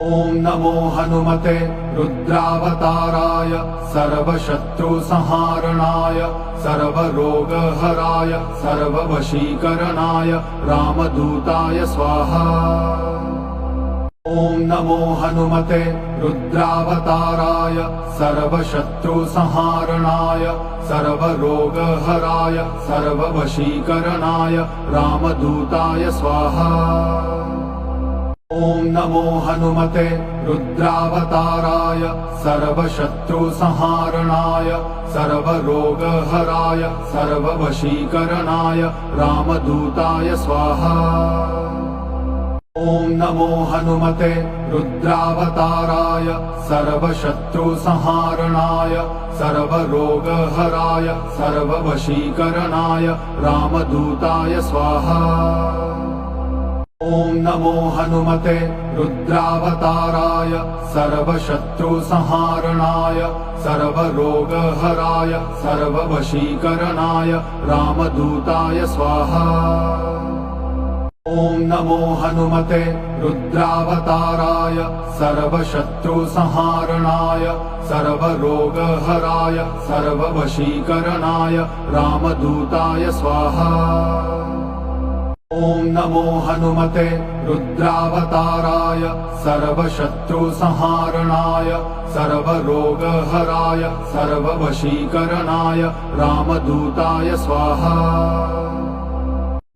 ॐ नमो हनुमते रुद्रावताराय सर्वशत्रुसंहारणाय सर्वरोगहराय सर्ववशीकरणाय रामदूताय स्वाहा। ॐ नमो हनुमते रुद्रावताराय सर्वशत्रुसंहारणाय सर्वरोगहराय सर्ववशीकरणाय रामदूताय स्वाहा। ॐ नमो हनुमते रुद्रावताराय सर्वशत्रुसंहारणाय सर्वरोगहराय सर्ववशीकरणाय रामदूताय स्वाहा। ॐ नमो हनुमते रुद्रावताराय सर्वशत्रुसंहारणाय सर्वरोगहराय सर्ववशीकरणाय रामदूताय स्वाहा। ॐ नमो हनुमते रुद्रावताराय सर्वशत्रुसंहारणाय सर्वरोगहराय सर्ववशीकरणाय रामदूताय स्वाहा। ॐ नमो हनुमते रुद्रावताराय सर्वशत्रुसंहारणाय सर्वरोगहराय सर्ववशीकरणाय रामदूताय स्वाहा। ॐ नमो हनुमते रुद्रावताराय सर्वशत्रुसंहारणाय सर्वरोगहराय सर्ववशीकरणाय रामदूताय स्वाहा।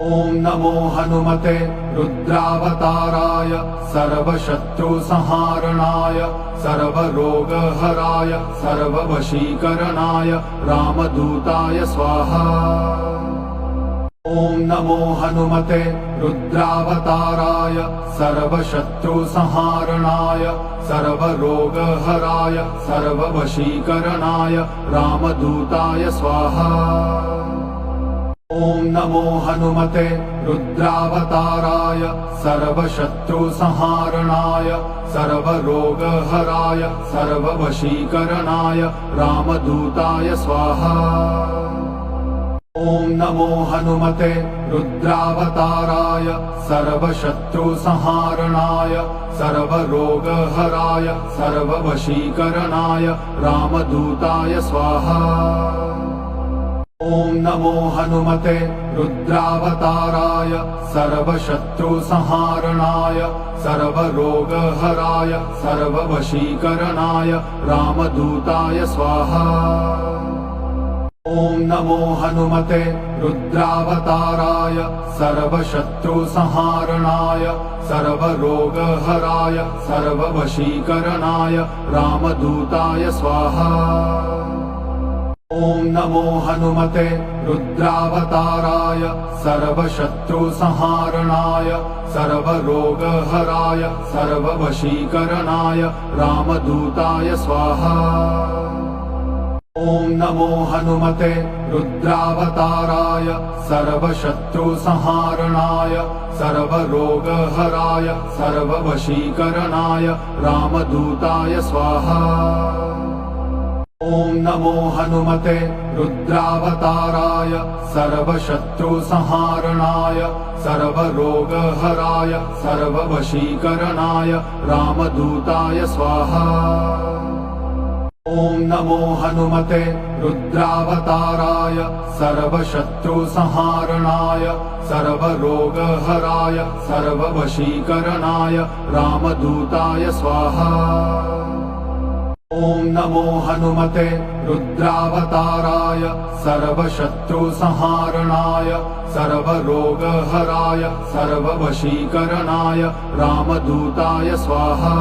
ॐ नमो हनुमते रुद्रावताराय सर्वशत्रुसंहारणाय सर्वरोगहराय सर्ववशीकरणाय रामदूताय स्वाहा। ॐ नमो हनुमते रुद्रावताराय सर्वशत्रुसंहारणाय सर्वरोगहराय सर्ववशीकरणाय रामदूताय स्वाहा। ॐ नमो हनुमते रुद्रावताराय सर्वशत्रुसंहारणाय सर्वरोगहराय सर्ववशीकरणाय रामदूताय स्वाहा। ॐ नमो हनुमते रुद्रावताराय सर्वशत्रुसंहारणाय सर्वरोगहराय सर्ववशीकरणाय रामदूताय स्वाहा। ॐ नमो हनुमते रुद्रावताराय सर्वशत्रुसंहारणाय सर्वरोगहराय सर्ववशीकरणाय रामदूताय स्वाहा। ॐ नमो हनुमते रुद्रावताराय सर्वशत्रुसंहारणाय सर्वरोगहराय सर्ववशीकरणाय रामदूताय स्वाहा। ॐ नमो हनुमते रुद्रावताराय सर्वशत्रुसंहारणाय सर्वरोगहराय सर्ववशीकरणाय रामदूताय स्वाहा। ॐ नमो हनुमते रुद्रावताराय सर्वशत्रुसंहारणाय सर्वरोगहराय सर्ववशीकरणाय रामदूताय स्वाहा। ॐ नमो हनुमते रुद्रावताराय सर्वशत्रुसंहारणाय सर्वरोगहराय सर्ववशीकरणाय रामदूताय स्वाहा। ॐ नमो हनुमते रुद्रावताराय सर्वशत्रुसंहारणाय सर्वरोगहराय सर्ववशीकरणाय रामदूताय स्वाहा। ॐ नमो हनुमते रुद्रावताराय सर्वशत्रुसंहारणाय सर्वरोगहराय सर्ववशीकरणाय रामदूताय स्वाहा।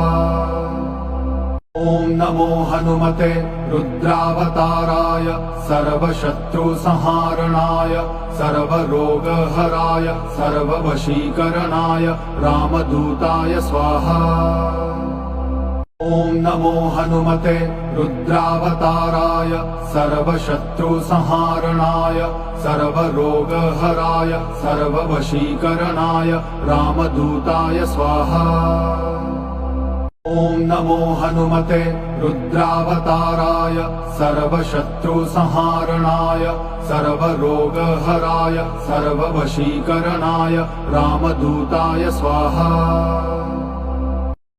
ॐ नमो हनुमते रुद्रावताराय सर्वशत्रुसंहारणाय सर्वरोगहराय सर्ववशीकरणाय रामदूताय स्वाहा। ॐ नमो हनुमते रुद्रावताराय सर्वशत्रुसंहारणाय सर्वरोगहराय सर्ववशीकरणाय रामदूताय स्वाहा। ॐ नमो हनुमते रुद्रावताराय सर्वशत्रुसंहारणाय सर्वरोगहराय सर्ववशीकरणाय रामदूताय स्वाहा।